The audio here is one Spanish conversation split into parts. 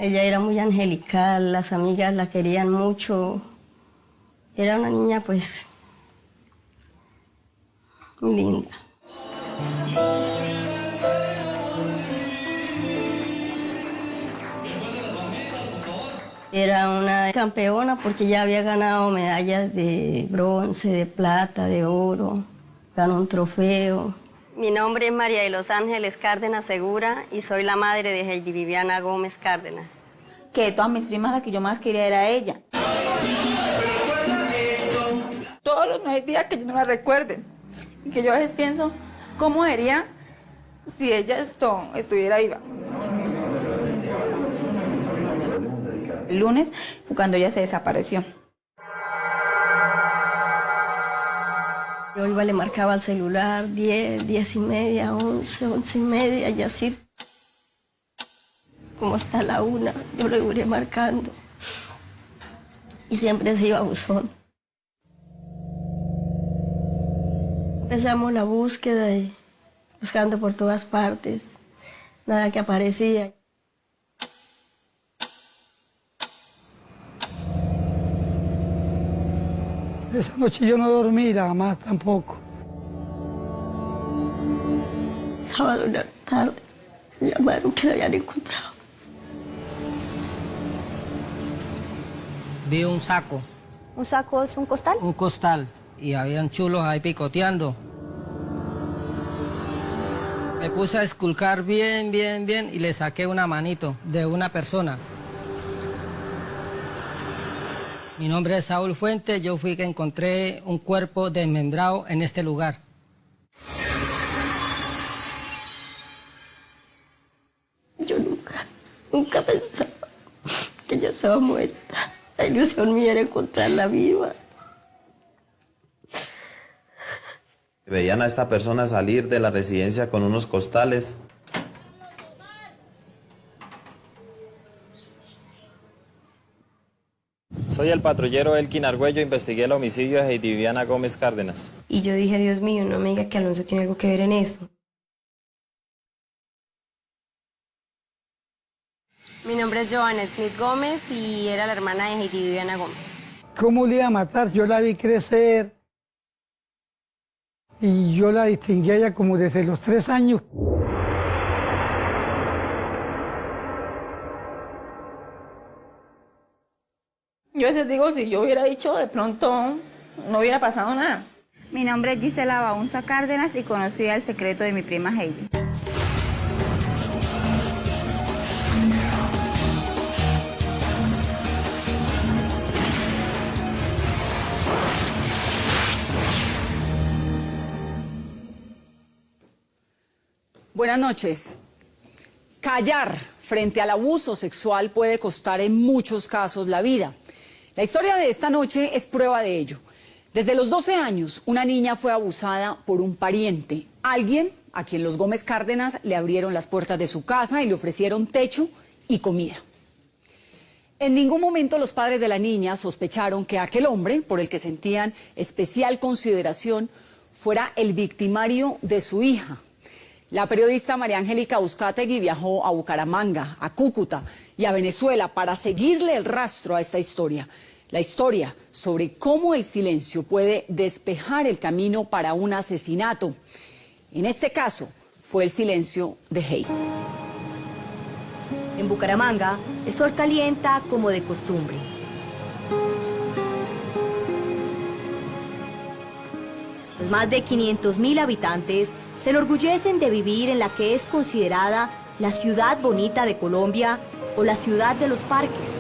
Ella era muy angelical, las amigas la querían mucho. Era una niña, pues, muy linda. Era una campeona porque ya había ganado medallas de bronce, de plata, de oro, ganó un trofeo. Mi nombre es María de los Ángeles Cárdenas Segura y soy la madre de Heidi Viviana Gómez Cárdenas. Que de todas mis primas la que yo más quería era ella. Todos los 9 días que yo no la recuerden. Y que yo a veces pienso, ¿cómo sería si ella estuviera viva? El lunes fue cuando ella se desapareció. Yo iba, le marcaba al celular 10, 10 y media, 11, 11 y media y así. Como hasta la 1, yo le iré marcando. Y siempre se iba a buzón. Empezamos la búsqueda y buscando por todas partes. Nada que aparecía. Esa noche yo no dormí, la más tampoco. Sábado en la tarde me llamaron que la habían encontrado. Vi un saco. ¿Un saco es un costal? Un costal. Y habían chulos ahí picoteando. Me puse a esculcar bien y le saqué una manito de una persona. Mi nombre es Saúl Fuentes, yo fui que encontré un cuerpo desmembrado en este lugar. Yo nunca pensaba que ella estaba muerta. La ilusión mía era encontrarla viva. Veían a esta persona salir de la residencia con unos costales. Soy el patrullero Elkin Argüello, investigué el homicidio de Heidi Viviana Gómez Cárdenas. Y yo dije, Dios mío, no me diga que Alonso tiene algo que ver en eso. Mi nombre es Joana Smith Gómez y era la hermana de Heidi Viviana Gómez. ¿Cómo le iba a matar? Yo la vi crecer y yo la distinguía ya como desde los 3 años. Yo a veces digo, si yo hubiera dicho, de pronto no hubiera pasado nada. Mi nombre es Gisela Baunza Cárdenas y conocía el secreto de mi prima Heidi. Buenas noches. Callar frente al abuso sexual puede costar en muchos casos la vida. La historia de esta noche es prueba de ello. Desde los 12 años, una niña fue abusada por un pariente, alguien a quien los Gómez Cárdenas le abrieron las puertas de su casa y le ofrecieron techo y comida. En ningún momento los padres de la niña sospecharon que aquel hombre, por el que sentían especial consideración, fuera el victimario de su hija. La periodista María Angélica Uzcategui viajó a Bucaramanga, a Cúcuta y a Venezuela para seguirle el rastro a esta historia. La historia sobre cómo el silencio puede despejar el camino para un asesinato. En este caso, fue el silencio de Heidi. En Bucaramanga, el sol calienta como de costumbre. Los más de 500.000 habitantes se enorgullecen de vivir en la que es considerada la ciudad bonita de Colombia o la ciudad de los parques.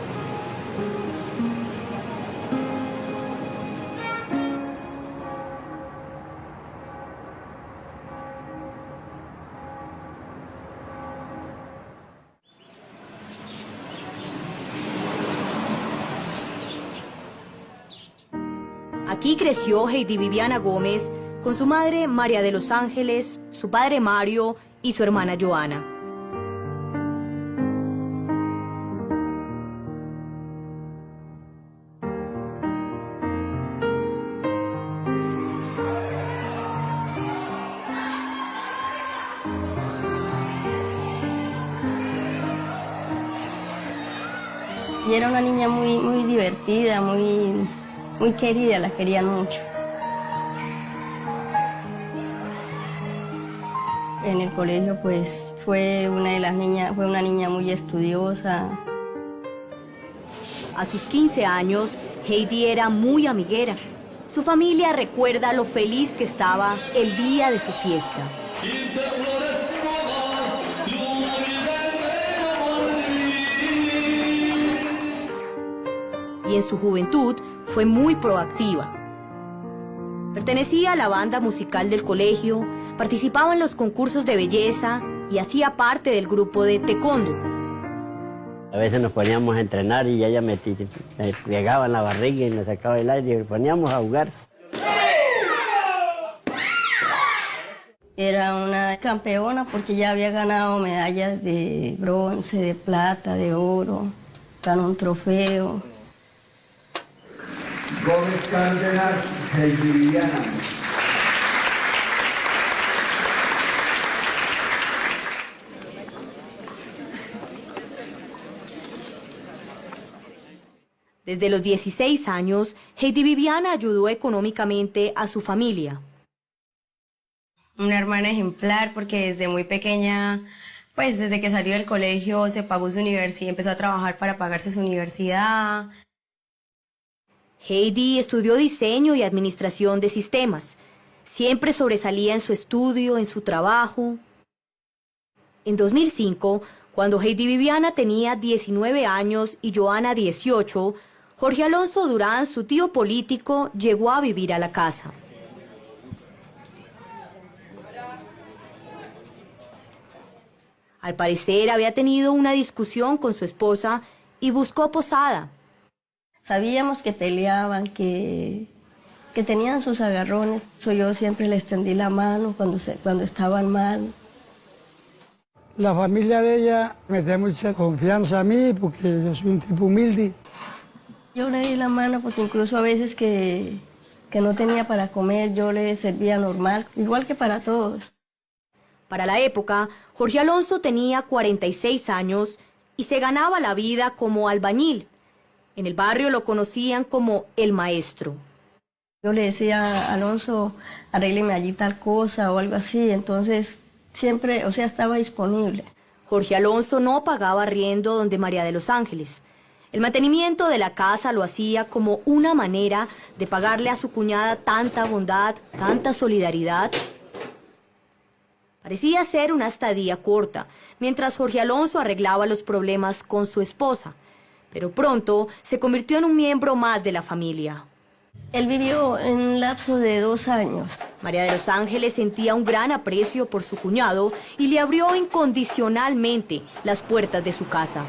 Aquí creció Heidi Viviana Gómez con su madre María de los Ángeles, su padre Mario y su hermana Joana. Y era una niña muy divertida, muy querida, la querían mucho. En el colegio pues fue una niña muy estudiosa. A sus 15 años, Heidi era muy amiguera. Su familia recuerda lo feliz que estaba el día de su fiesta. Y en su juventud fue muy proactiva. Pertenecía a la banda musical del colegio, participaba en los concursos de belleza y hacía parte del grupo de taekwondo. A veces nos poníamos a entrenar y ella me pegaba en la barriga y me sacaba el aire y nos poníamos a jugar. Era una campeona porque ya había ganado medallas de bronce, de plata, de oro, ganó un trofeo. Gómez Cárdenas, Heidi Viviana. Desde los 16 años, Heidi Viviana ayudó económicamente a su familia. Una hermana ejemplar porque desde muy pequeña, pues desde que salió del colegio se pagó su universidad, empezó a trabajar para pagarse su universidad. Heidi estudió diseño y administración de sistemas. Siempre sobresalía en su estudio, en su trabajo. En 2005, cuando Heidi Viviana tenía 19 años y Joana 18, Jorge Alonso Durán, su tío político, llegó a vivir a la casa. Al parecer había tenido una discusión con su esposa y buscó posada. Sabíamos que peleaban, que tenían sus agarrones. Yo siempre les tendí la mano cuando estaban mal. La familia de ella me da mucha confianza a mí porque yo soy un tipo humilde. Yo le di la mano porque incluso a veces que no tenía para comer, yo le servía normal, igual que para todos. Para la época, Jorge Alonso tenía 46 años y se ganaba la vida como albañil. En el barrio lo conocían como el maestro. Yo le decía a Alonso, arrégleme allí tal cosa o algo así, entonces siempre, estaba disponible. Jorge Alonso no pagaba arriendo donde María de los Ángeles. El mantenimiento de la casa lo hacía como una manera de pagarle a su cuñada tanta bondad, tanta solidaridad. Parecía ser una estadía corta, mientras Jorge Alonso arreglaba los problemas con su esposa. Pero pronto se convirtió en un miembro más de la familia. Él vivió en un lapso de 2 años. María de los Ángeles sentía un gran aprecio por su cuñado y le abrió incondicionalmente las puertas de su casa.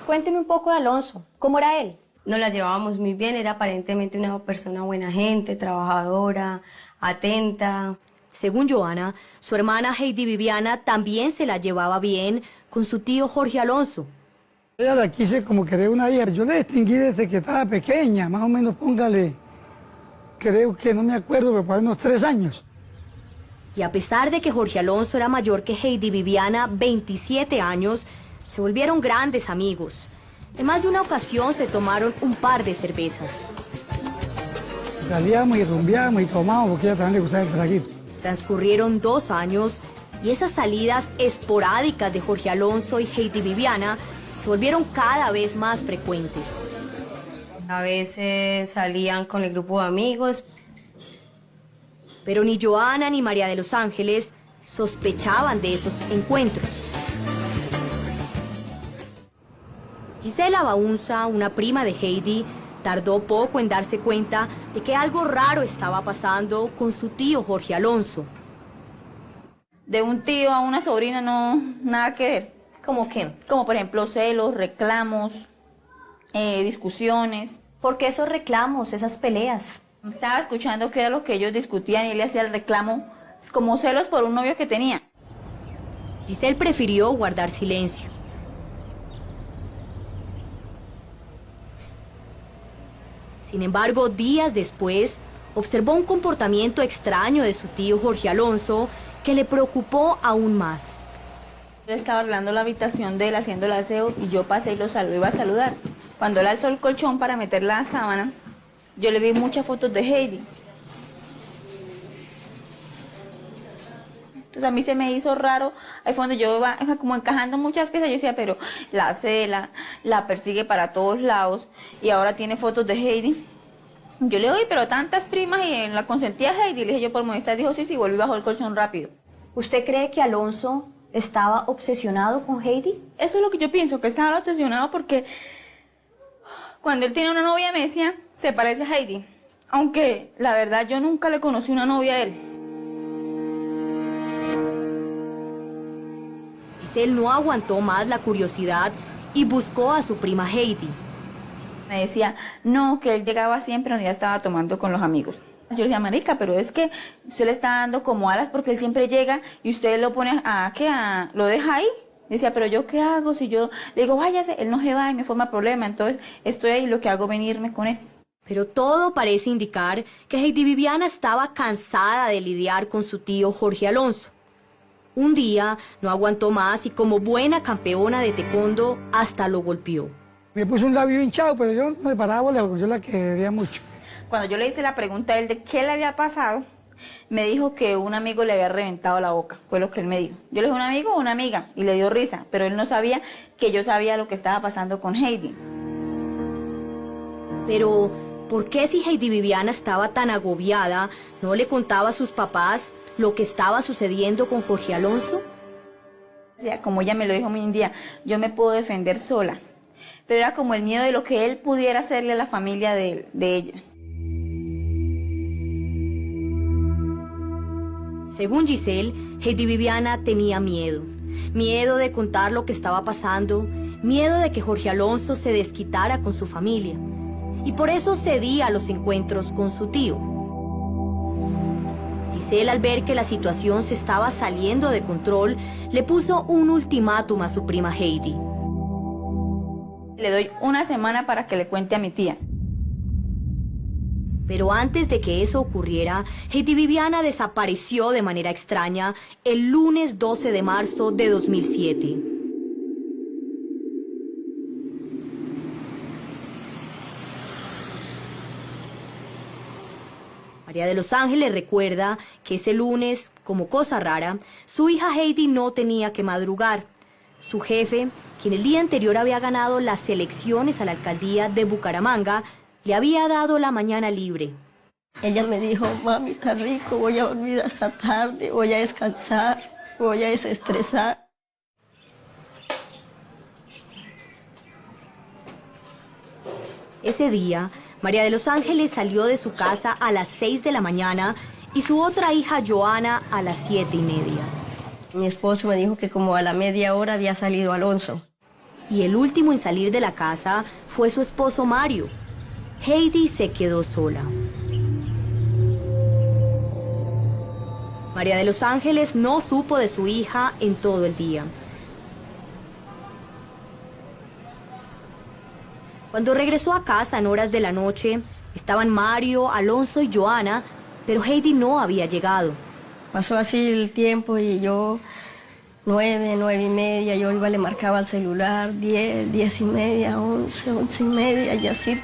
Cuénteme un poco de Alonso. ¿Cómo era él? Nos la llevábamos muy bien, era aparentemente una persona buena gente, trabajadora, atenta. Según Joana, su hermana Heidi Viviana también se la llevaba bien con su tío Jorge Alonso. Ella la quise como querer una hija. Yo la distinguí desde que estaba pequeña, más o menos póngale, creo que no me acuerdo, pero por unos 3 años. Y a pesar de que Jorge Alonso era mayor que Heidi Viviana, 27 años, se volvieron grandes amigos. En más de una ocasión se tomaron un par de cervezas. Salíamos y rumbeábamos y tomábamos porque a ella también le gustaba el traguito. Transcurrieron 2 años y esas salidas esporádicas de Jorge Alonso y Heidi Viviana se volvieron cada vez más frecuentes. A veces salían con el grupo de amigos. Pero ni Joana ni María de los Ángeles sospechaban de esos encuentros. Gisela Baunza, una prima de Heidi, tardó poco en darse cuenta de que algo raro estaba pasando con su tío Jorge Alonso. De un tío a una sobrina no, nada que ver. ¿Cómo qué? Como por ejemplo celos, reclamos, discusiones. ¿Por qué esos reclamos, esas peleas? Estaba escuchando qué era lo que ellos discutían y él le hacía el reclamo como celos por un novio que tenía. Giselle prefirió guardar silencio. Sin embargo, días después, observó un comportamiento extraño de su tío Jorge Alonso que le preocupó aún más. Él estaba arreglando la habitación de él, haciendo el aseo, y yo pasé y lo iba a saludar. Cuando él alzó el colchón para meter la sábana, yo le vi muchas fotos de Heidi. Entonces a mí se me hizo raro, ahí fue donde yo iba como encajando muchas piezas, yo decía, pero la cela, la persigue para todos lados, y ahora tiene fotos de Heidi. Yo le digo, pero tantas primas, y la consentía Heidi, le dije yo por molestar, dijo, sí, volví bajo el colchón rápido. ¿Usted cree que Alonso estaba obsesionado con Heidi? Eso es lo que yo pienso, que estaba obsesionado porque cuando él tiene una novia me decía, se parece a Heidi, aunque la verdad yo nunca le conocí una novia a él. Él no aguantó más la curiosidad y buscó a su prima Heidi. Me decía, no, que él llegaba siempre donde ya estaba tomando con los amigos. Yo le decía, marica, pero es que usted le está dando como alas porque él siempre llega y usted lo pone lo deja ahí. Decía, pero yo qué hago si yo le digo, váyase, él no se va y me forma problema, entonces estoy ahí, lo que hago es venirme con él. Pero todo parece indicar que Heidi Viviana estaba cansada de lidiar con su tío Jorge Alonso. Un día no aguantó más y como buena campeona de taekwondo hasta lo golpeó. Me puso un labio hinchado, pero yo no me paraba porque yo la quería mucho. Cuando yo le hice la pregunta a él de qué le había pasado, me dijo que un amigo le había reventado la boca, fue lo que él me dijo. Yo le dije, ¿un amigo o una amiga? Y le dio risa, pero él no sabía que yo sabía lo que estaba pasando con Heidi. Pero, ¿por qué si Heidi Viviana estaba tan agobiada, no le contaba a sus papás lo que estaba sucediendo con Jorge Alonso? O sea, como ella me lo dijo un día, yo me puedo defender sola. Pero era como el miedo de lo que él pudiera hacerle a la familia de ella. Según Giselle, Heidi Viviana tenía miedo. Miedo de contar lo que estaba pasando, miedo de que Jorge Alonso se desquitara con su familia. Y por eso cedía a los encuentros con su tío. Giselle, al ver que la situación se estaba saliendo de control, le puso un ultimátum a su prima Heidi. Le doy una semana para que le cuente a mi tía. Pero antes de que eso ocurriera, Heidi Viviana desapareció de manera extraña el lunes 12 de marzo de 2007. María de los Ángeles recuerda que ese lunes, como cosa rara, su hija Heidi no tenía que madrugar. Su jefe, quien el día anterior había ganado las elecciones a la alcaldía de Bucaramanga, le había dado la mañana libre. Ella me dijo, mami, está rico, voy a dormir hasta tarde, voy a descansar, voy a desestresar. Ese día, María de los Ángeles salió de su casa a las 6 de la mañana y su otra hija, Joana, a las 7:30. Mi esposo me dijo que como a la media hora había salido Alonso. Y el último en salir de la casa fue su esposo Mario. Heidi se quedó sola. María de los Ángeles no supo de su hija en todo el día. Cuando regresó a casa en horas de la noche, estaban Mario, Alonso y Joana, pero Heidi no había llegado. Pasó así el tiempo y yo, 9, 9:30, yo iba, le marcaba el celular, 10, 10:30, 11, 11:30 y así.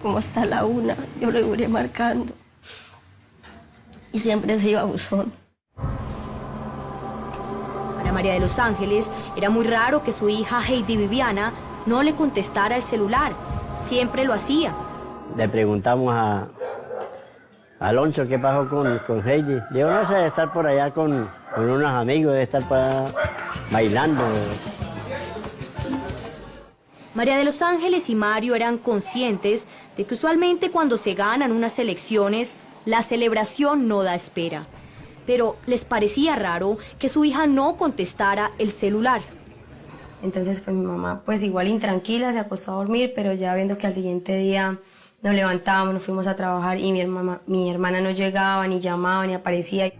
Como hasta la 1, yo le duré marcando. Y siempre se iba a buzón. Para María de los Ángeles era muy raro que su hija Heidi Viviana no le contestara el celular. Siempre lo hacía. Le preguntamos a Alonso qué pasó con Heidi. Yo no sé, de estar por allá con unos amigos, de estar bailando. María de los Ángeles y Mario eran conscientes de que usualmente cuando se ganan unas elecciones, la celebración no da espera. Pero les parecía raro que su hija no contestara el celular. Entonces pues mi mamá pues igual intranquila se acostó a dormir, pero ya viendo que al siguiente día nos levantábamos, nos fuimos a trabajar y mi hermana no llegaba, ni llamaba, ni aparecía.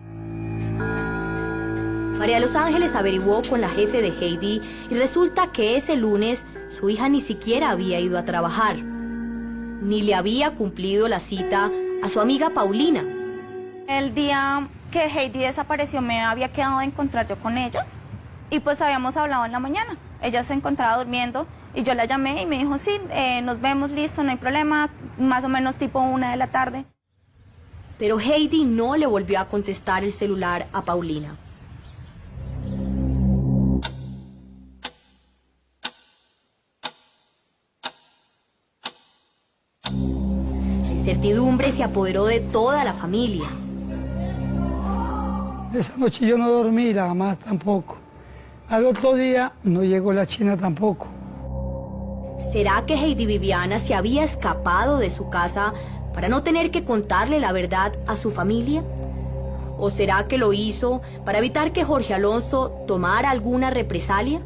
María de los Ángeles averiguó con la jefe de Heidi y resulta que ese lunes su hija ni siquiera había ido a trabajar, ni le había cumplido la cita a su amiga Paulina. El día que Heidi desapareció me había quedado de encontrar yo con ella y pues habíamos hablado en la mañana. Ella se encontraba durmiendo y yo la llamé y me dijo, sí, nos vemos, listo, no hay problema, más o menos tipo 1 de la tarde. Pero Heidi no le volvió a contestar el celular a Paulina. La incertidumbre se apoderó de toda la familia. Esa noche yo no dormí, la mamá tampoco. Al otro día no llegó la china tampoco. ¿Será que Heidi Viviana se había escapado de su casa para no tener que contarle la verdad a su familia? ¿O será que lo hizo para evitar que Jorge Alonso tomara alguna represalia?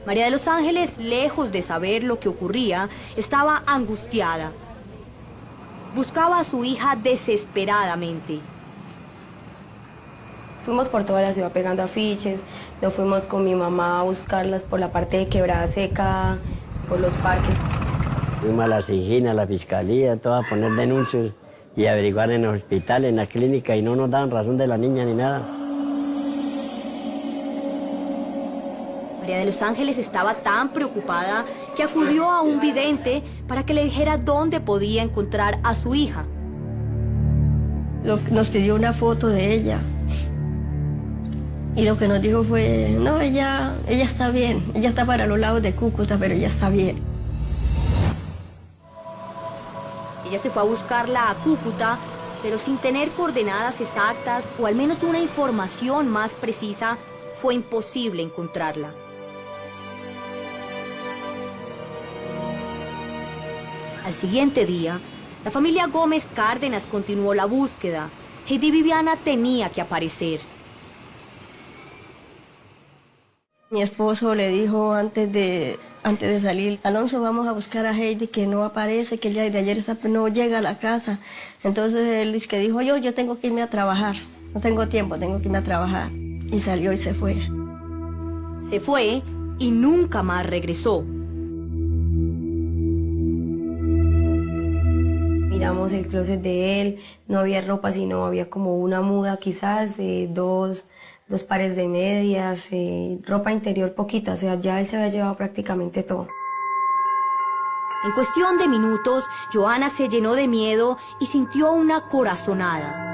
María de los Ángeles, lejos de saber lo que ocurría, estaba angustiada. Buscaba a su hija desesperadamente. Fuimos por toda la ciudad pegando afiches, nos fuimos con mi mamá a buscarlas por la parte de Quebrada Seca, por los parques. Fuimos a la Singina, a la fiscalía, todos a poner denuncias y averiguar en el hospital, en la clínica, y no nos daban razón de la niña ni nada. María de los Ángeles estaba tan preocupada que acudió a un vidente para que le dijera dónde podía encontrar a su hija. Nos pidió una foto de ella. Y lo que nos dijo fue, no, ella está bien, ella está para los lados de Cúcuta, pero ella está bien. Ella se fue a buscarla a Cúcuta, pero sin tener coordenadas exactas o al menos una información más precisa, fue imposible encontrarla. Al siguiente día, la familia Gómez Cárdenas continuó la búsqueda. Heidi Viviana tenía que aparecer. Mi esposo le dijo antes de salir, Alonso, vamos a buscar a Heidi, que no aparece, que el día de ayer no llega a la casa. Entonces él dice que dijo, yo tengo que irme a trabajar, no tengo tiempo, tengo que irme a trabajar. Y salió y se fue. Se fue y nunca más regresó. Miramos el closet de él, no había ropa, sino había como una muda quizás, dos pares de medias, ropa interior poquita, o sea, ya él se había llevado prácticamente todo. En cuestión de minutos, Joana se llenó de miedo y sintió una corazonada.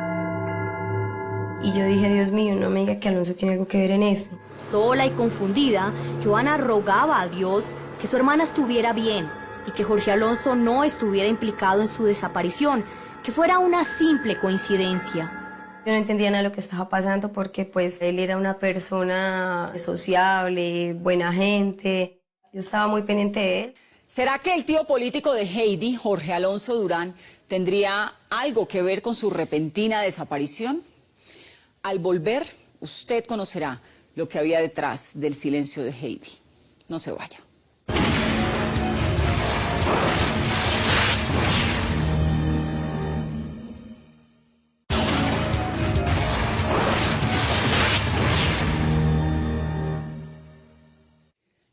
Y yo dije, Dios mío, no me diga que Alonso tiene algo que ver en esto. Sola y confundida, Joana rogaba a Dios que su hermana estuviera bien y que Jorge Alonso no estuviera implicado en su desaparición, que fuera una simple coincidencia. Yo no entendía nada de lo que estaba pasando porque pues él era una persona sociable, buena gente. Yo estaba muy pendiente de él. ¿Será que el tío político de Heidi, Jorge Alonso Durán, tendría algo que ver con su repentina desaparición? Al volver, usted conocerá lo que había detrás del silencio de Heidi. No se vaya.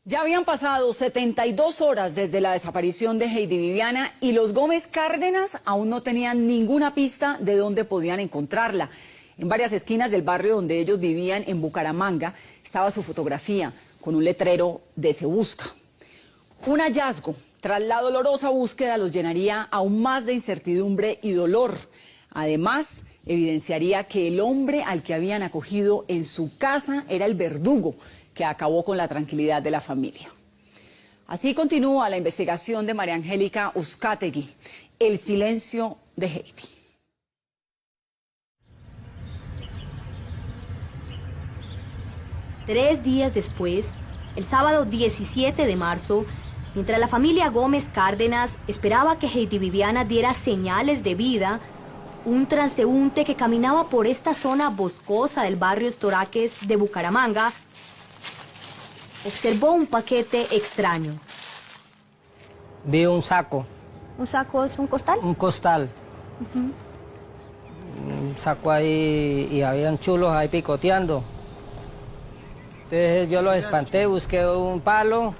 Ya habían pasado 72 horas desde la desaparición de Heidi Viviana y los Gómez Cárdenas aún no tenían ninguna pista de dónde podían encontrarla. En varias esquinas del barrio donde ellos vivían, en Bucaramanga, estaba su fotografía con un letrero de Se Busca. Un hallazgo tras la dolorosa búsqueda los llenaría aún más de incertidumbre y dolor. Además, evidenciaría que el hombre al que habían acogido en su casa era el verdugo que acabó con la tranquilidad de la familia. Así continúa la investigación de María Angélica Uzcategui, el silencio de Heidi. Tres días después, el sábado 17 de marzo, mientras la familia Gómez Cárdenas esperaba que Heidi Viviana diera señales de vida, un transeúnte que caminaba por esta zona boscosa del barrio Estoraques de Bucaramanga observó un paquete extraño. Vi un saco. ¿Un saco es un costal? Un costal. Un saco ahí y habían chulos ahí picoteando. Entonces yo los espanté, busqué un palo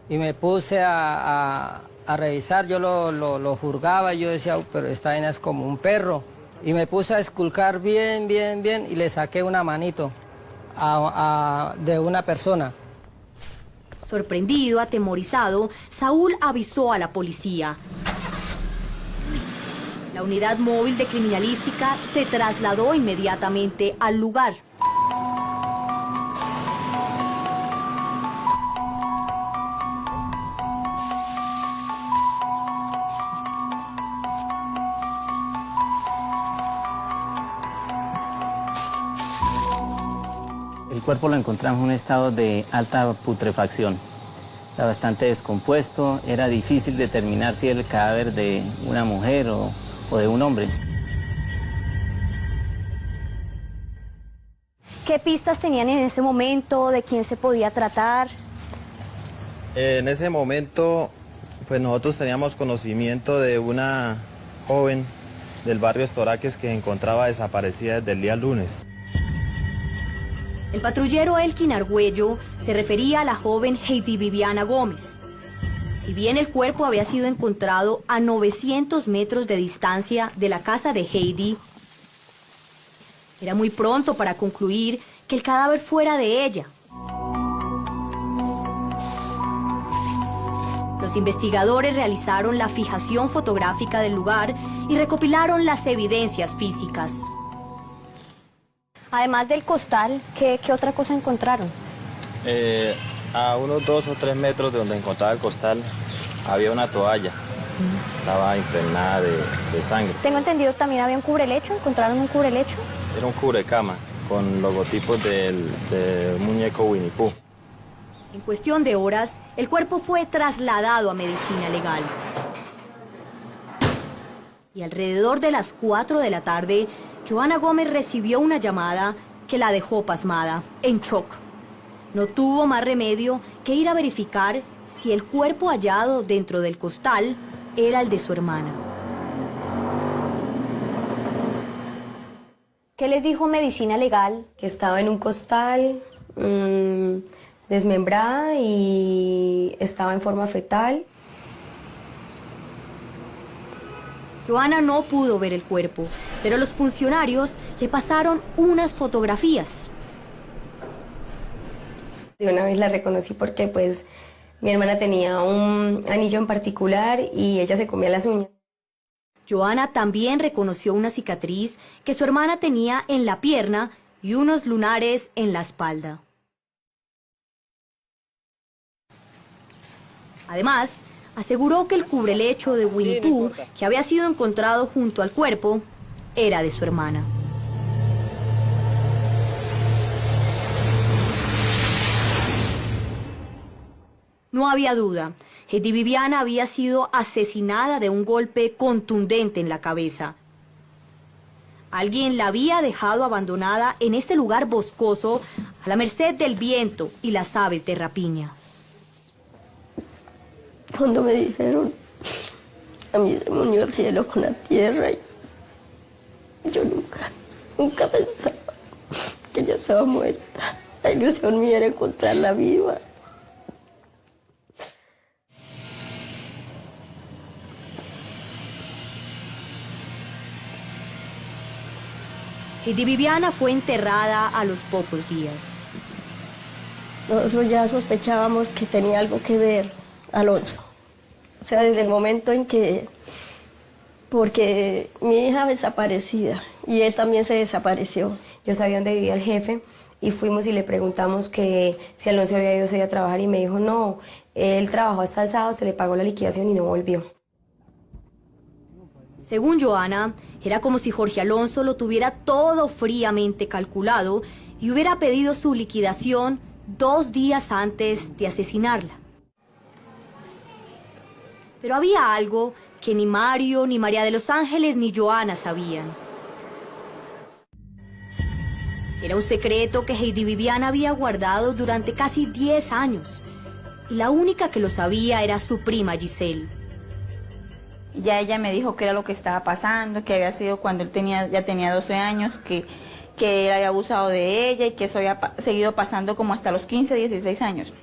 y me puse a a revisar, yo lo juzgaba, yo decía, pero esta vaina es como un perro. Y me puse a esculcar bien, bien, bien, y le saqué una manito de una persona. Sorprendido, atemorizado, Saúl avisó a la policía. La unidad móvil de criminalística se trasladó inmediatamente al lugar. El cuerpo lo encontramos en un estado de alta putrefacción. Está bastante descompuesto, era difícil determinar si era el cadáver de una mujer o de un hombre. ¿Qué pistas tenían en ese momento? ¿De quién se podía tratar? En ese momento, pues nosotros teníamos conocimiento de una joven del barrio Estoraques que se encontraba desaparecida desde el día lunes. El patrullero Elkin Argüello se refería a la joven Heidi Viviana Gómez. Si bien el cuerpo había sido encontrado a 900 metros de distancia de la casa de Heidi, era muy pronto para concluir que el cadáver fuera de ella. Los investigadores realizaron la fijación fotográfica del lugar y recopilaron las evidencias físicas. Además del costal, ¿qué otra cosa encontraron? A unos 2 o 3 metros de donde encontraba el costal había una toalla. Estaba impregnada de sangre. Tengo entendido también había un cubrelecho, ¿encontraron un cubrelecho? Era un cubrecama con logotipos del muñeco Winnie Pooh. En cuestión de horas, el cuerpo fue trasladado a medicina legal. Y alrededor de las 4 de la tarde, Joana Gómez recibió una llamada que la dejó pasmada, en shock. No tuvo más remedio que ir a verificar si el cuerpo hallado dentro del costal era el de su hermana. ¿Qué les dijo medicina legal? Que estaba en un costal, desmembrada y estaba en forma fetal. Joana no pudo ver el cuerpo, pero los funcionarios le pasaron unas fotografías. De una vez la reconocí porque pues mi hermana tenía un anillo en particular y ella se comía las uñas. Joana también reconoció una cicatriz que su hermana tenía en la pierna y unos lunares en la espalda. Además, aseguró que el cubrelecho de Winnie Pooh, que había sido encontrado junto al cuerpo, era de su hermana. No había duda, Heidi Viviana había sido asesinada de un golpe contundente en la cabeza. Alguien la había dejado abandonada en este lugar boscoso a la merced del viento y las aves de rapiña. Cuando me dijeron, a mí se me unió el cielo con la tierra y yo nunca pensaba que ella estaba muerta. La ilusión mía era encontrarla viva. Heidi Viviana fue enterrada a los pocos días. Nosotros ya sospechábamos que tenía algo que ver Alonso. O sea, desde el momento en que... Porque mi hija desaparecida y él también se desapareció. Yo sabía dónde vivía el jefe y fuimos y le preguntamos que si Alonso había ido ese día a trabajar y me dijo no, él trabajó hasta el sábado, se le pagó la liquidación y no volvió. Según Joana, era como si Jorge Alonso lo tuviera todo fríamente calculado y hubiera pedido su liquidación 2 días antes de asesinarla. Pero había algo que ni Mario, ni María de los Ángeles, ni Joana sabían. Era un secreto que Heidi Viviana había guardado durante casi 10 años. Y la única que lo sabía era su prima Giselle. Ya ella me dijo qué era lo que estaba pasando, que había sido cuando él ya tenía 12 años, que él había abusado de ella y que eso había seguido pasando como hasta los 15, 16 años.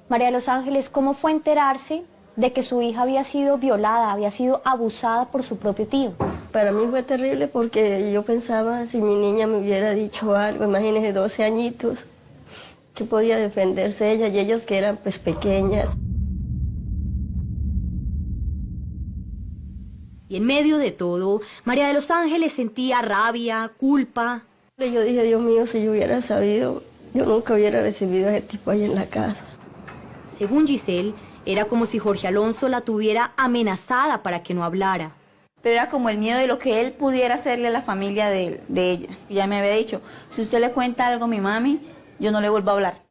María de los Ángeles, ¿cómo fue enterarse de que su hija había sido violada, había sido abusada por su propio tío? Para mí fue terrible porque yo pensaba, si mi niña me hubiera dicho algo, imagínese 12 añitos, que podía defenderse ella y ellos que eran pues pequeñas. Y en medio de todo, María de los Ángeles sentía rabia, culpa. Yo dije, Dios mío, si yo hubiera sabido, yo nunca hubiera recibido a ese tipo ahí en la casa. Según Giselle, era como si Jorge Alonso la tuviera amenazada para que no hablara. Pero era como el miedo de lo que él pudiera hacerle a la familia de ella. Y ya me había dicho, si usted le cuenta algo a mi mami, yo no le vuelvo a hablar.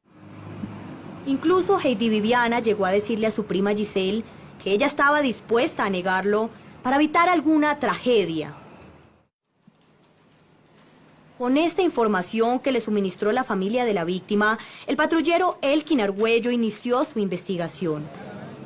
Incluso Heidi Viviana llegó a decirle a su prima Giselle que ella estaba dispuesta a negarlo para evitar alguna tragedia. Con esta información que le suministró la familia de la víctima, el patrullero Elkin Argüello inició su investigación.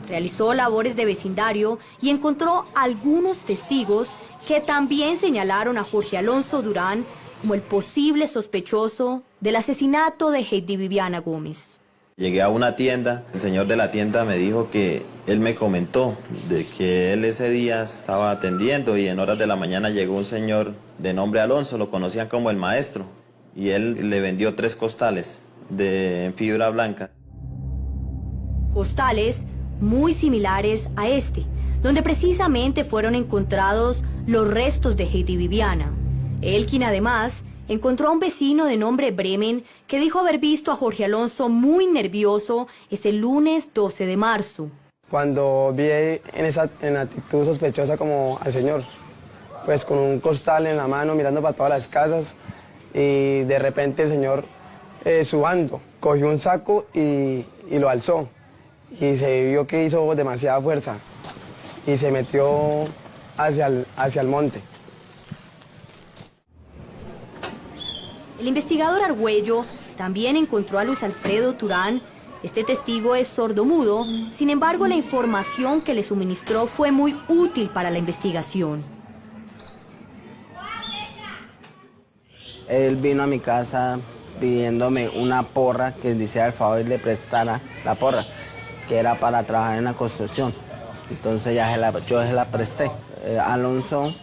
Realizó labores de vecindario y encontró algunos testigos que también señalaron a Jorge Alonso Durán como el posible sospechoso del asesinato de Heidi Viviana Gómez. Llegué a una tienda, el señor de la tienda me dijo que él me comentó de que él ese día estaba atendiendo y en horas de la mañana llegó un señor de nombre Alonso, lo conocían como el maestro, y él le vendió 3 costales de fibra blanca. Costales muy similares a este, donde precisamente fueron encontrados los restos de Heidi Viviana. Elkin además encontró a un vecino de nombre Bremen que dijo haber visto a Jorge Alonso muy nervioso ese lunes 12 de marzo. Cuando vi en actitud sospechosa como al señor, pues con un costal en la mano mirando para todas las casas y de repente el señor subando, cogió un saco y lo alzó y se vio que hizo demasiada fuerza y se metió hacia el monte. El investigador Argüello también encontró a Luis Alfredo Turán. Este testigo es sordomudo, sin embargo la información que le suministró fue muy útil para la investigación. Él vino a mi casa pidiéndome una porra que le hiciera el favor y le prestara la porra, que era para trabajar en la construcción. Entonces yo se la presté. Alonso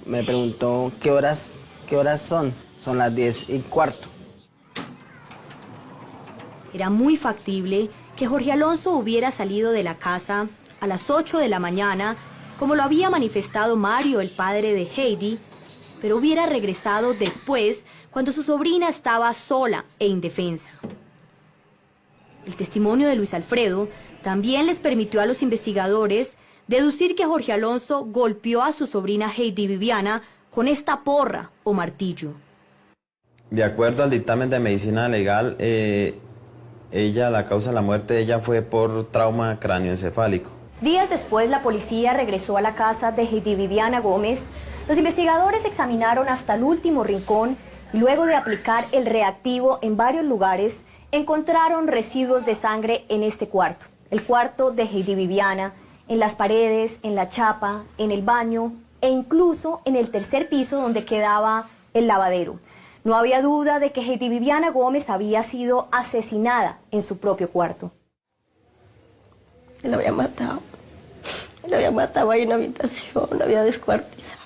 me preguntó qué horas son. Son las 10:15. Era muy factible que Jorge Alonso hubiera salido de la casa a las 8 de la mañana, como lo había manifestado Mario, el padre de Heidi, pero hubiera regresado después, cuando su sobrina estaba sola e indefensa. El testimonio de Luis Alfredo también les permitió a los investigadores deducir que Jorge Alonso golpeó a su sobrina Heidi Viviana con esta porra o martillo. De acuerdo al dictamen de medicina legal, la causa de la muerte de ella fue por trauma cráneoencefálico. Días después, la policía regresó a la casa de Heidi Viviana Gómez. Los investigadores examinaron hasta el último rincón y luego de aplicar el reactivo en varios lugares, encontraron residuos de sangre en este cuarto. El cuarto de Heidi Viviana, en las paredes, en la chapa, en el baño e incluso en el tercer piso donde quedaba el lavadero. No había duda de que Heidi Viviana Gómez había sido asesinada en su propio cuarto. Él la había matado. Él la había matado ahí en la habitación, la había descuartizado.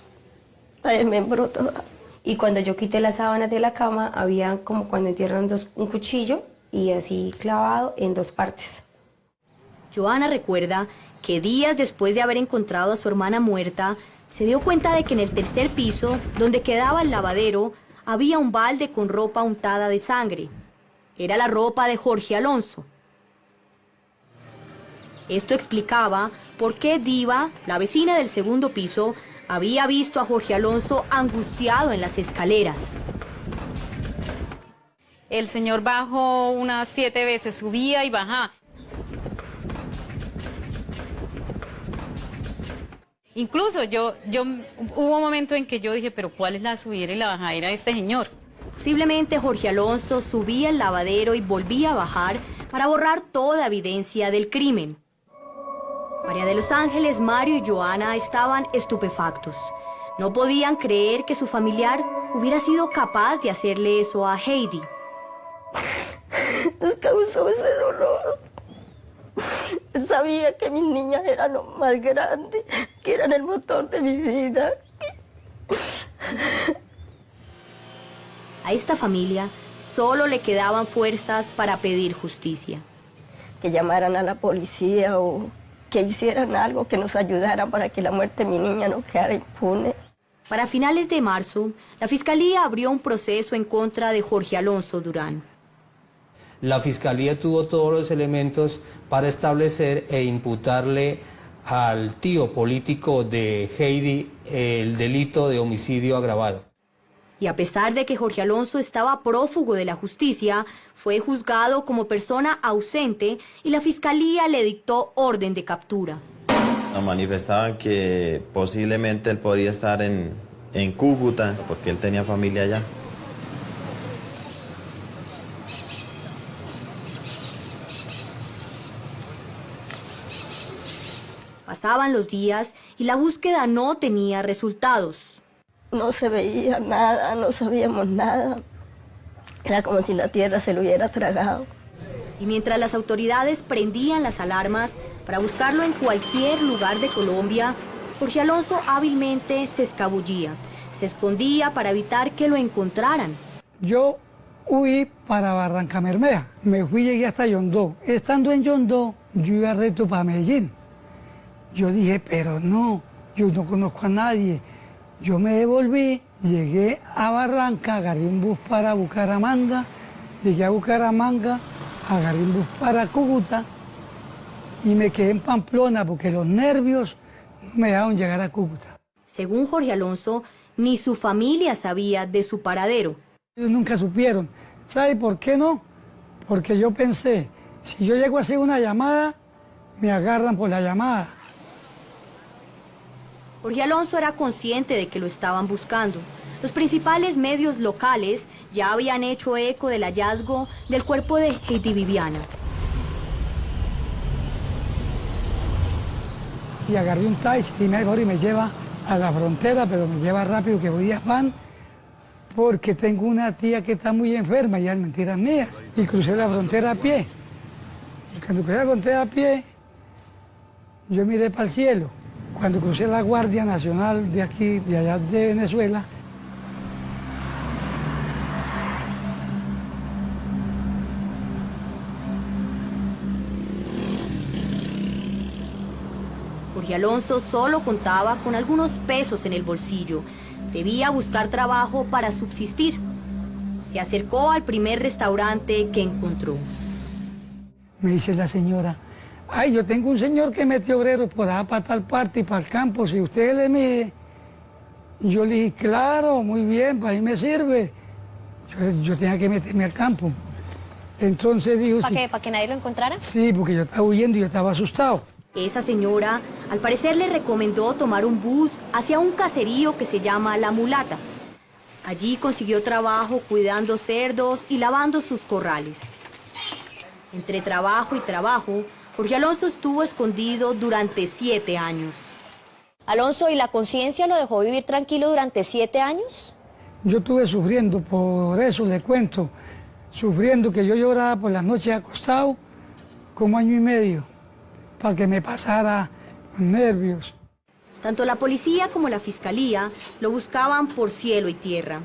La desmembró toda. Y cuando yo quité las sábanas de la cama, había como cuando entierran un cuchillo y así clavado en 2 partes. Joana recuerda que días después de haber encontrado a su hermana muerta, se dio cuenta de que en el tercer piso, donde quedaba el lavadero, había un balde con ropa untada de sangre. Era la ropa de Jorge Alonso. Esto explicaba por qué Diva, la vecina del segundo piso, había visto a Jorge Alonso angustiado en las escaleras. El señor bajó unas 7 veces, subía y bajaba. Incluso hubo un momento en que yo dije, pero ¿cuál es la subida y la bajadera de este señor? Posiblemente Jorge Alonso subía el lavadero y volvía a bajar para borrar toda evidencia del crimen. María de los Ángeles, Mario y Joana estaban estupefactos. No podían creer que su familiar hubiera sido capaz de hacerle eso a Heidi. Nos causó ese dolor. Él sabía que mis niñas eran lo más grande, que eran el motor de mi vida. A esta familia solo le quedaban fuerzas para pedir justicia. Que llamaran a la policía o que hicieran algo, que nos ayudaran para que la muerte de mi niña no quedara impune. Para finales de marzo, la Fiscalía abrió un proceso en contra de Jorge Alonso Durán. La Fiscalía tuvo todos los elementos para establecer e imputarle al tío político de Heidi el delito de homicidio agravado. Y a pesar de que Jorge Alonso estaba prófugo de la justicia, fue juzgado como persona ausente y la Fiscalía le dictó orden de captura. Nos manifestaban que posiblemente él podría estar en Cúcuta, porque él tenía familia allá. Pasaban los días y la búsqueda no tenía resultados. No se veía nada, no sabíamos nada. Era como si la tierra se lo hubiera tragado. Y mientras las autoridades prendían las alarmas para buscarlo en cualquier lugar de Colombia, Jorge Alonso hábilmente se escabullía, se escondía para evitar que lo encontraran. Yo huí para Barrancabermeja, me fui y llegué hasta Yondó. Estando en Yondó, yo iba recto para Medellín. Yo dije, pero no, yo no conozco a nadie. Yo me devolví, llegué a Barranca, agarré un bus para Bucaramanga, llegué a Bucaramanga, agarré un bus para Cúcuta y me quedé en Pamplona porque los nervios no me dejaron llegar a Cúcuta. Según Jorge Alonso, ni su familia sabía de su paradero. Ellos nunca supieron. ¿Sabe por qué no? Porque yo pensé, si yo llego a hacer una llamada, me agarran por la llamada. Jorge Alonso era consciente de que lo estaban buscando. Los principales medios locales ya habían hecho eco del hallazgo del cuerpo de Heidi Viviana. Y agarré un taxi y me lleva a la frontera, pero me lleva rápido que voy a afán, porque tengo una tía que está muy enferma y es mentiras mías. Y crucé la frontera a pie. Y cuando crucé la frontera a pie, yo miré para el cielo. Cuando crucé la Guardia Nacional de aquí, de allá de Venezuela, Jorge Alonso solo contaba con algunos pesos en el bolsillo. Debía buscar trabajo para subsistir. Se acercó al primer restaurante que encontró. me dice la señora, ay, yo tengo un señor que metió obreros por allá para tal parte y para el campo, si usted le mide. Yo le dije, claro, muy bien, para mí me sirve. Yo tenía que meterme al campo. Entonces dijo... ¿Para qué? ¿Para que nadie lo encontrara? Sí, porque yo estaba huyendo y yo estaba asustado. Esa señora, al parecer, le recomendó tomar un bus hacia un caserío que se llama La Mulata. Allí consiguió trabajo cuidando cerdos y lavando sus corrales. Entre trabajo y trabajo, Jorge Alonso estuvo escondido durante 7 años. Alonso, ¿y la conciencia lo dejó vivir tranquilo durante 7 años? Yo estuve sufriendo, por eso le cuento, sufriendo que yo lloraba por las noches acostado como 1 año y medio, para que me pasara los nervios. Tanto la policía como la fiscalía lo buscaban por cielo y tierra.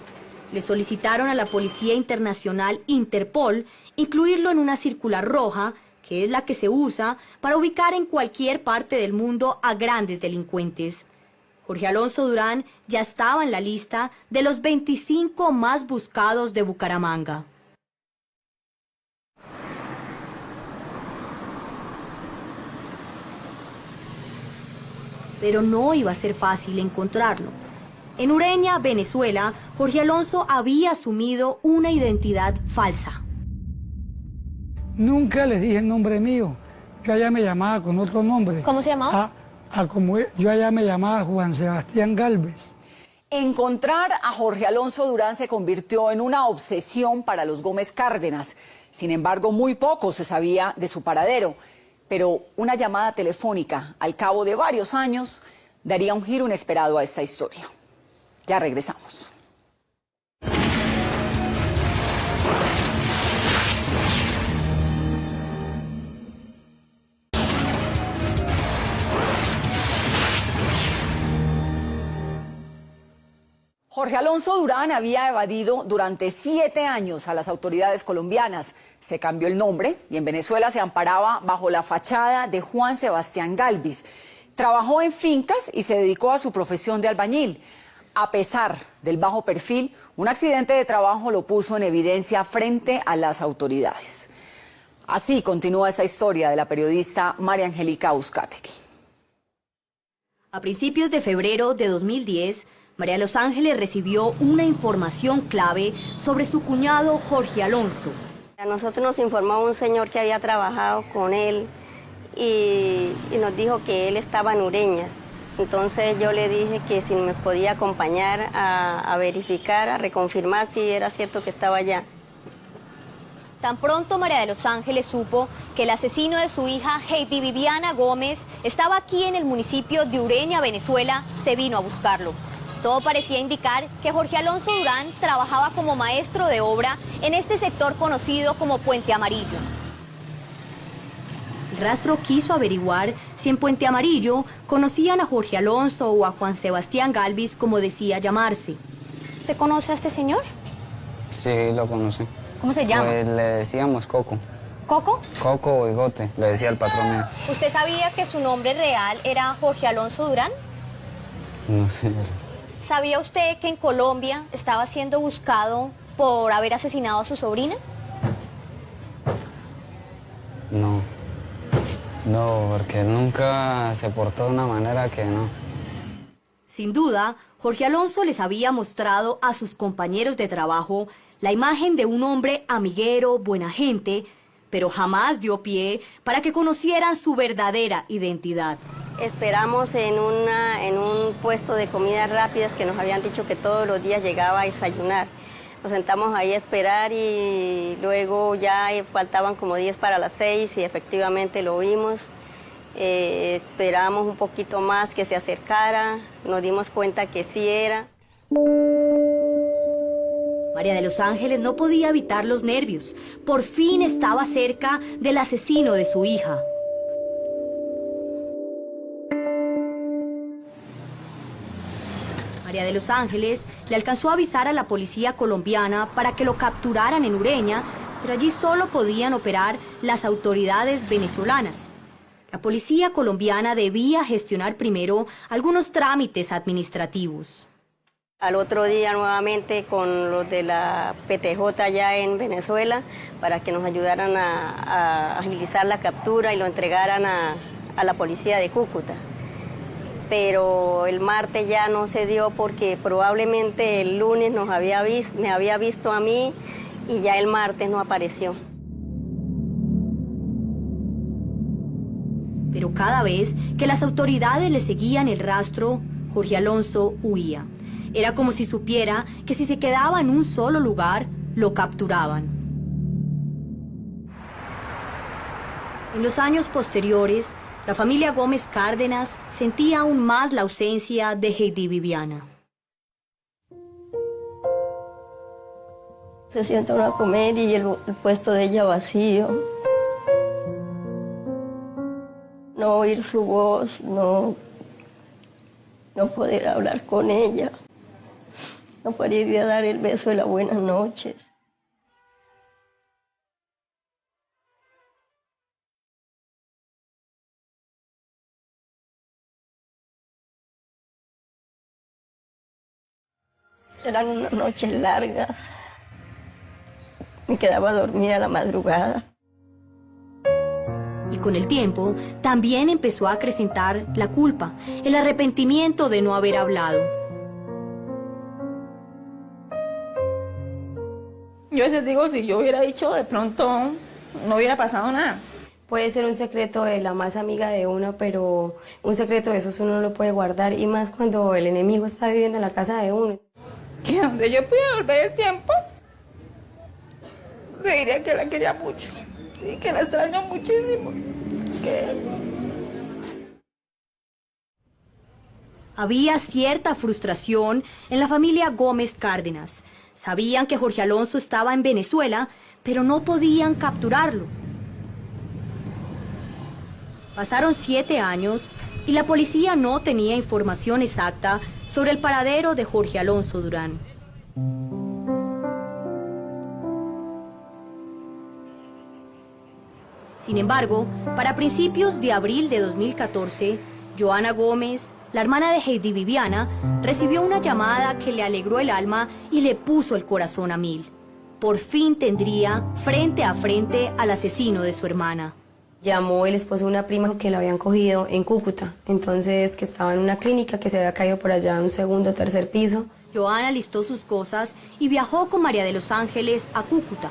Le solicitaron a la Policía Internacional Interpol incluirlo en una circular roja, que es la que se usa para ubicar en cualquier parte del mundo a grandes delincuentes. Jorge Alonso Durán ya estaba en la lista de los 25 más buscados de Bucaramanga. Pero no iba a ser fácil encontrarlo. En Ureña, Venezuela, Jorge Alonso había asumido una identidad falsa. Nunca les dije el nombre mío. Yo allá me llamaba con otro nombre. ¿Cómo se llamaba? Yo allá me llamaba Juan Sebastián Galvez. Encontrar a Jorge Alonso Durán se convirtió en una obsesión para los Gómez Cárdenas. Sin embargo, muy poco se sabía de su paradero. Pero una llamada telefónica al cabo de varios años daría un giro inesperado a esta historia. Ya regresamos. Jorge Alonso Durán había evadido durante 7 años a las autoridades colombianas. Se cambió el nombre y en Venezuela se amparaba bajo la fachada de Juan Sebastián Galvis. Trabajó en fincas y se dedicó a su profesión de albañil. A pesar del bajo perfil, un accidente de trabajo lo puso en evidencia frente a las autoridades. Así continúa esa historia de la periodista María Angélica Uzcategui. A principios de febrero de 2010, María de los Ángeles recibió una información clave sobre su cuñado Jorge Alonso. A nosotros nos informó un señor que había trabajado con él y nos dijo que él estaba en Ureñas. Entonces yo le dije que si nos podía acompañar a verificar, a reconfirmar si era cierto que estaba allá. Tan pronto María de los Ángeles supo que el asesino de su hija, Heidi Viviana Gómez, estaba aquí en el municipio de Ureña, Venezuela, se vino a buscarlo. Todo parecía indicar que Jorge Alonso Durán trabajaba como maestro de obra en este sector conocido como Puente Amarillo. El rastro quiso averiguar si en Puente Amarillo conocían a Jorge Alonso o a Juan Sebastián Galvis, como decía llamarse. ¿Usted conoce a este señor? Sí, lo conocí. ¿Cómo se llama? Pues le decíamos Coco. ¿Coco? Coco o Bigote, le decía el patrón mío. ¿Usted sabía que su nombre real era Jorge Alonso Durán? No sé. ¿Sabía usted que en Colombia estaba siendo buscado por haber asesinado a su sobrina? No. No, porque nunca se portó de una manera que no. Sin duda, Jorge Alonso les había mostrado a sus compañeros de trabajo la imagen de un hombre amiguero, buena gente, pero jamás dio pie para que conocieran su verdadera identidad. Esperamos en un puesto de comidas rápidas que nos habían dicho que todos los días llegaba a desayunar. Nos sentamos ahí a esperar y luego ya faltaban como 10 para las 6 y efectivamente lo vimos. Esperamos un poquito más que se acercara, nos dimos cuenta que sí era. María de los Ángeles no podía evitar los nervios. Por fin estaba cerca del asesino de su hija. María de los Ángeles le alcanzó a avisar a la policía colombiana para que lo capturaran en Ureña, pero allí solo podían operar las autoridades venezolanas. La policía colombiana debía gestionar primero algunos trámites administrativos. Al otro día nuevamente con los de la PTJ allá en Venezuela para que nos ayudaran a agilizar la captura y lo entregaran a la policía de Cúcuta. Pero el martes ya no se dio porque probablemente el lunes me había visto a mí y ya el martes no apareció. Pero cada vez que las autoridades le seguían el rastro, Jorge Alonso huía. Era como si supiera que si se quedaba en un solo lugar, lo capturaban. En los años posteriores, la familia Gómez Cárdenas sentía aún más la ausencia de Heidi Viviana. Se sienta uno a comer y el puesto de ella vacío. No oír su voz, no poder hablar con ella. No poder ir a dar el beso de las buenas noches. Eran unas noches largas. Me quedaba dormida a la madrugada. Y con el tiempo, también empezó a acrecentar la culpa, el arrepentimiento de no haber hablado. Yo a veces digo, si yo hubiera dicho, de pronto no hubiera pasado nada. Puede ser un secreto de la más amiga de uno, pero un secreto de esos uno no lo puede guardar, y más cuando el enemigo está viviendo en la casa de uno. Que donde yo pudiera volver el tiempo, le diría que la quería mucho y que la extraño muchísimo. Había cierta frustración en la familia Gómez Cárdenas. Sabían que Jorge Alonso estaba en Venezuela, pero no podían capturarlo. Pasaron 7 años y la policía no tenía información exacta sobre el paradero de Jorge Alonso Durán. Sin embargo, para principios de abril de 2014, Joana Gómez, la hermana de Heidi Viviana, recibió una llamada que le alegró el alma y le puso el corazón a mil. Por fin tendría frente a frente al asesino de su hermana. Llamó el esposo de una prima que lo habían cogido en Cúcuta, entonces que estaba en una clínica, que se había caído por allá en un segundo o tercer piso. Joana listó sus cosas y viajó con María de los Ángeles a Cúcuta.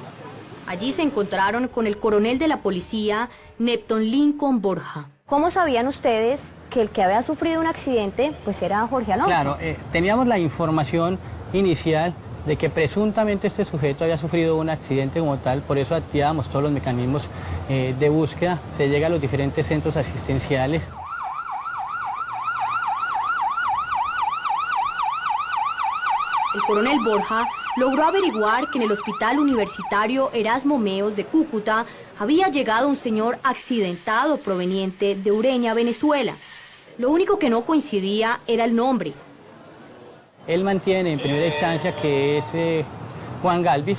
Allí se encontraron con el coronel de la policía, Nepton Lincoln Borja. ¿Cómo sabían ustedes que el que había sufrido un accidente pues era Jorge Alonso? Claro, teníamos la información inicial de que presuntamente este sujeto había sufrido un accidente como tal, por eso activábamos todos los mecanismos de búsqueda, se llega a los diferentes centros asistenciales. El coronel Borja logró averiguar que en el Hospital Universitario Erasmo Meos de Cúcuta había llegado un señor accidentado proveniente de Ureña, Venezuela. Lo único que no coincidía era el nombre. Él mantiene en primera instancia que es Juan Galvis,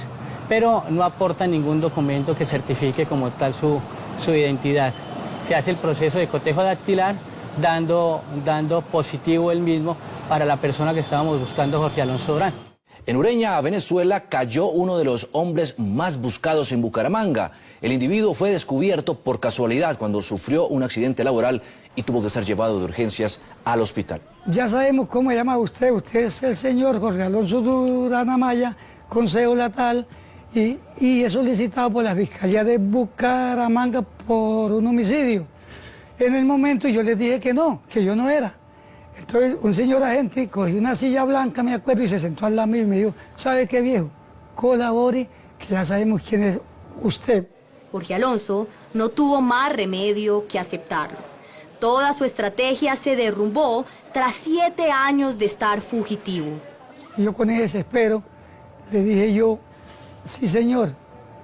pero no aporta ningún documento que certifique como tal su identidad. Se hace el proceso de cotejo dactilar, dando positivo el mismo para la persona que estábamos buscando, Jorge Alonso Durán. En Ureña, Venezuela, cayó uno de los hombres más buscados en Bucaramanga. El individuo fue descubierto por casualidad cuando sufrió un accidente laboral y tuvo que ser llevado de urgencias al hospital. Ya sabemos cómo llama usted. Usted es el señor Jorge Alonso Durán Amaya, con cédula tal, y es solicitado por la Fiscalía de Bucaramanga por un homicidio. En el momento yo les dije que no, que yo no era. Entonces un señor agente cogió una silla blanca, me acuerdo, y se sentó al lado mío y me dijo, ¿sabe qué, viejo? Colabore, que ya sabemos quién es usted. Jorge Alonso no tuvo más remedio que aceptarlo. Toda su estrategia se derrumbó tras 7 años de estar fugitivo. Yo con ese desespero le dije yo, sí señor,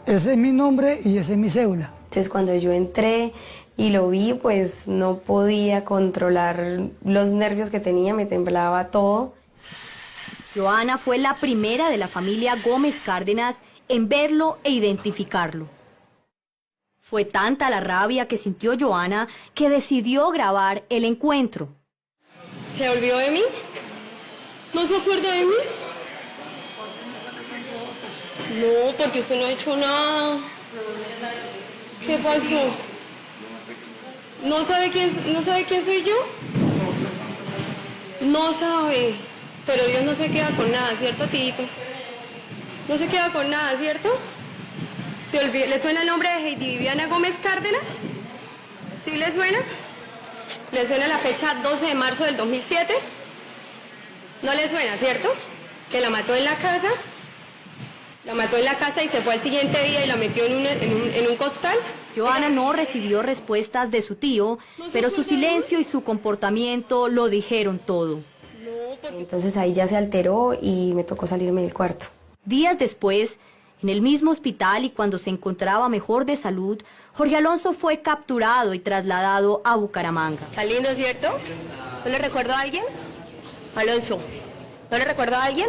ese es mi nombre y esa es mi cédula. Entonces cuando yo entré y lo vi, pues no podía controlar los nervios que tenía, me temblaba todo. Joana fue la primera de la familia Gómez Cárdenas en verlo e identificarlo. Fue tanta la rabia que sintió Joana que decidió grabar el encuentro. ¿Se olvidó de mí? ¿No se acuerda de mí? No, porque usted no ha hecho nada. ¿Qué pasó? ¿No sabe quién soy yo? No sabe. Pero Dios no se queda con nada, ¿cierto, Tito? No se queda con nada, ¿cierto? ¿Le suena el nombre de Heidi Viviana Gómez Cárdenas? ¿Sí le suena? ¿Le suena la fecha 12 de marzo del 2007? ¿No le suena, cierto? Que la mató en la casa. La mató en la casa y se fue al siguiente día y la metió en un costal. Joana no recibió respuestas de su tío, pero su silencio y su comportamiento lo dijeron todo. Entonces ahí ya se alteró y me tocó salirme del cuarto. Días después, en el mismo hospital y cuando se encontraba mejor de salud, Jorge Alonso fue capturado y trasladado a Bucaramanga. Está lindo, ¿cierto? ¿No le recuerdo a alguien? Alonso, ¿no le recuerdo a alguien?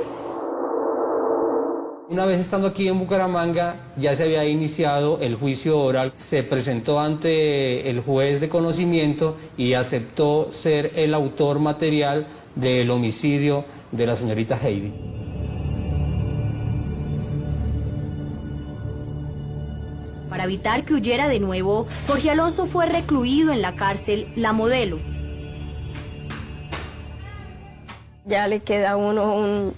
Una vez estando aquí en Bucaramanga, ya se había iniciado el juicio oral, se presentó ante el juez de conocimiento y aceptó ser el autor material del homicidio de la señorita Heidi. Para evitar que huyera de nuevo, Jorge Alonso fue recluido en la cárcel La Modelo. Ya le queda a uno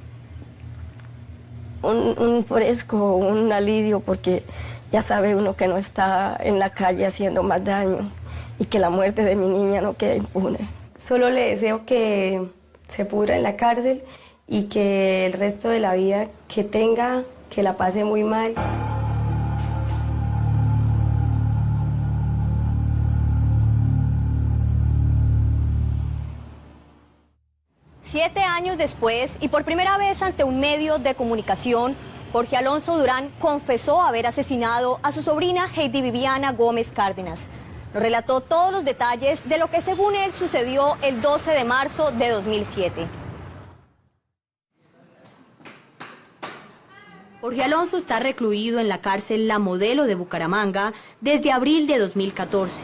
un fresco, un alivio, porque ya sabe uno que no está en la calle haciendo más daño y que la muerte de mi niña no queda impune. Solo le deseo que se pudra en la cárcel y que el resto de la vida que tenga, que la pase muy mal. Siete años después, y por primera vez ante un medio de comunicación, Jorge Alonso Durán confesó haber asesinado a su sobrina Heidi Viviana Gómez Cárdenas. Nos relató todos los detalles de lo que según él sucedió el 12 de marzo de 2007. Jorge Alonso está recluido en la cárcel La Modelo de Bucaramanga desde abril de 2014.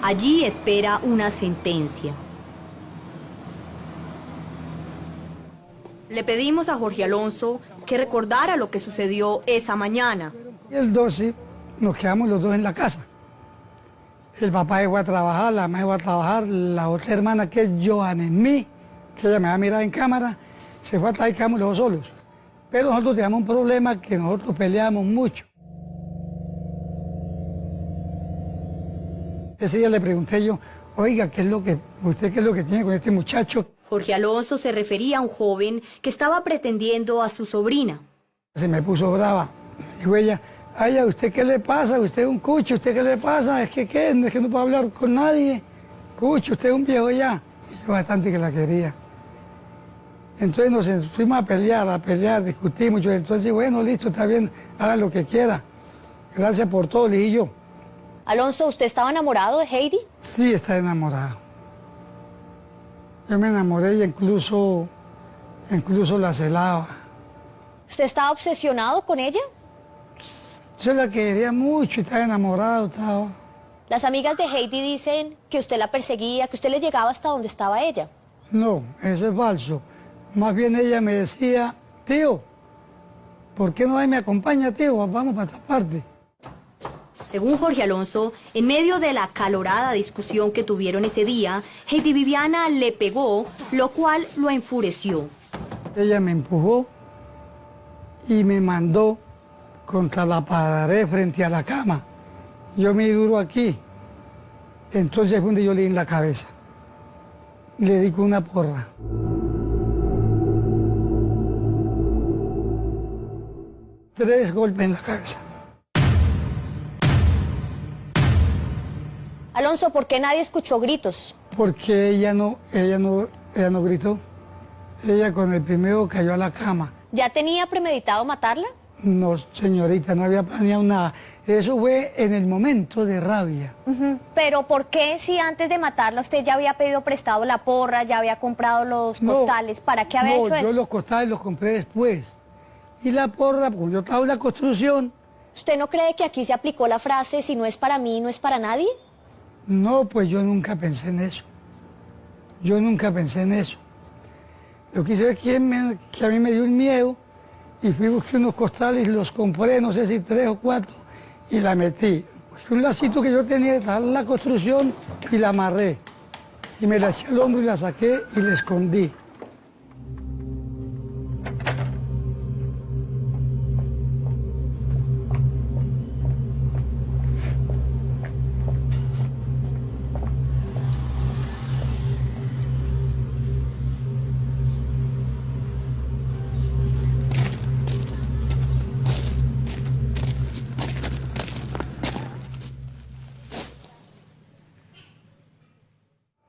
Allí espera una sentencia. Le pedimos a Jorge Alonso que recordara lo que sucedió esa mañana. El 12 nos quedamos los dos en la casa. El papá fue a trabajar, la mamá fue a trabajar, la otra hermana que es Joanemí, que ella me va a mirar en cámara, se fue a trabajar y quedamos los dos solos. Pero nosotros teníamos un problema que nosotros peleábamos mucho. Ese día le pregunté yo, oiga, ¿usted qué es lo que tiene con este muchacho? Jorge Alonso se refería a un joven que estaba pretendiendo a su sobrina. Se me puso brava. Dijo ella, ay, ¿a usted qué le pasa? Usted es un cucho, ¿usted qué le pasa? Es que no puedo hablar con nadie. Cucho, usted es un viejo ya. Y yo bastante que la quería. Entonces nos fuimos a pelear, discutimos. Yo, entonces, bueno, listo, está bien, haga lo que quiera. Gracias por todo, le dije yo. Alonso, ¿usted estaba enamorado de Heidi? Sí, está enamorado. Yo me enamoré y incluso la celaba. ¿Usted estaba obsesionado con ella? Yo la quería mucho y estaba enamorado. Las amigas de Heidi dicen que usted la perseguía, que usted le llegaba hasta donde estaba ella. No, eso es falso. Más bien ella me decía, tío, ¿por qué no me acompaña, tío? Vamos para esta parte. Según Jorge Alonso, en medio de la acalorada discusión que tuvieron ese día, Heidi Viviana le pegó, lo cual lo enfureció. Ella me empujó y me mandó contra la pared frente a la cama. Yo me di duro aquí. Entonces fue donde yo le di en la cabeza. Le di con una porra. Tres golpes en la cabeza. Alonso, ¿por qué nadie escuchó gritos? Porque ella no gritó. Ella con el primero cayó a la cama. ¿Ya tenía premeditado matarla? No, señorita, no había planeado nada. Eso fue en el momento de rabia. Pero ¿por qué si antes de matarla usted ya había pedido prestado la porra, ya había comprado los costales? ¿Para qué había hecho eso? Yo los costales los compré después. Y la porra, porque yo estaba en la construcción. ¿Usted no cree que aquí se aplicó la frase, si no es para mí, no es para nadie? No, pues yo nunca pensé en eso. Yo nunca pensé en eso. Lo que hice es que a mí me dio un miedo y fui a buscar unos costales y los compré, no sé si 3 o 4, y la metí. Busqué un lacito que yo tenía de la construcción y la amarré. Y me la eché al hombro y la saqué y la escondí.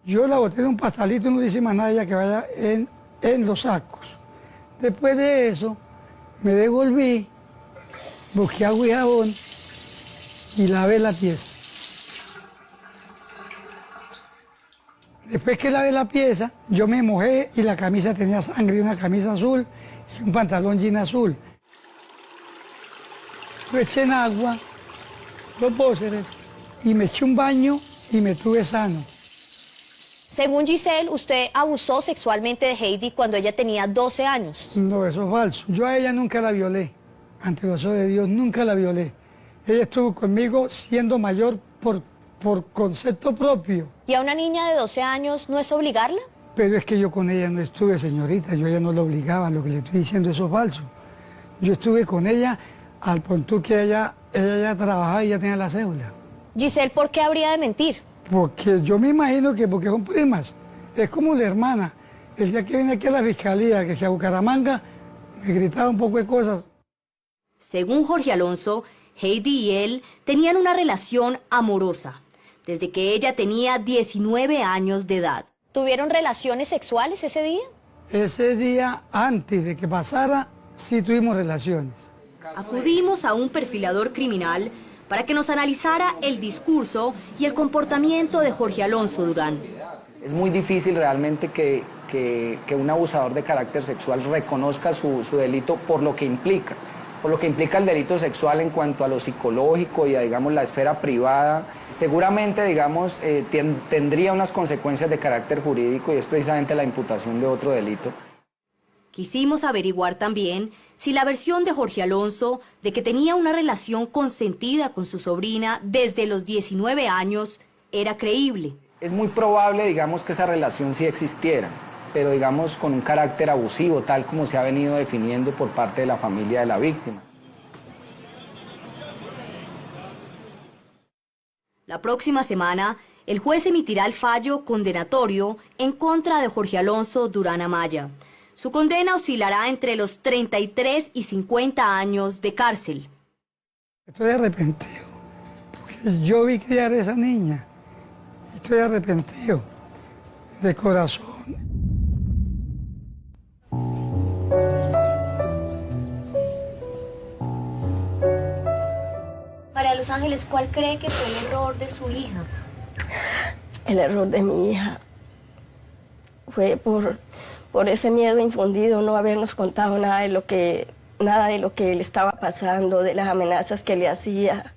Yo la boté en un pastalito y no le hice más nada ya que vaya en los sacos. Después de eso, me devolví, busqué agua y jabón y lavé la pieza. Después que lavé la pieza, yo me mojé y la camisa tenía sangre, una camisa azul y un pantalón jean azul. Lo eché en agua, los bóceres, y me eché un baño y me tuve sano. Según Giselle, usted abusó sexualmente de Heidi cuando ella tenía 12 años. No, eso es falso. Yo a ella nunca la violé. Ante los ojos de Dios, nunca la violé. Ella estuvo conmigo siendo mayor por concepto propio. ¿Y a una niña de 12 años no es obligarla? Pero es que yo con ella no estuve, señorita. Yo a ella no la obligaba. Lo que le estoy diciendo, eso es falso. Yo estuve con ella al punto que ella ya trabajaba y ya tenía la cédula. Giselle, ¿por qué habría de mentir? Porque yo me imagino que porque son primas. Es como la hermana. El día que vine aquí a la fiscalía, que a Bucaramanga, me gritaba un poco de cosas. Según Jorge Alonso, Heidi y él tenían una relación amorosa, desde que ella tenía 19 años de edad. ¿Tuvieron relaciones sexuales ese día? Ese día, antes de que pasara, sí tuvimos relaciones. Acudimos a un perfilador criminal para que nos analizara el discurso y el comportamiento de Jorge Alonso Durán. Es muy difícil realmente que un abusador de carácter sexual reconozca su delito por lo que implica el delito sexual en cuanto a lo psicológico y a, digamos, la esfera privada. Seguramente, digamos, tendría unas consecuencias de carácter jurídico y es precisamente la imputación de otro delito. Quisimos averiguar también si la versión de Jorge Alonso de que tenía una relación consentida con su sobrina desde los 19 años era creíble. Es muy probable, digamos, que esa relación sí existiera, pero digamos con un carácter abusivo, tal como se ha venido definiendo por parte de la familia de la víctima. La próxima semana, el juez emitirá el fallo condenatorio en contra de Jorge Alonso Durán Amaya. Su condena oscilará entre los 33 y 50 años de cárcel. Estoy arrepentido, porque yo vi criar a esa niña. Estoy arrepentido, de corazón. María de los Ángeles, ¿cuál cree que fue el error de su hija? El error de mi hija fue por ese miedo infundido, no habernos contado nada de lo que le estaba pasando, de las amenazas que le hacía.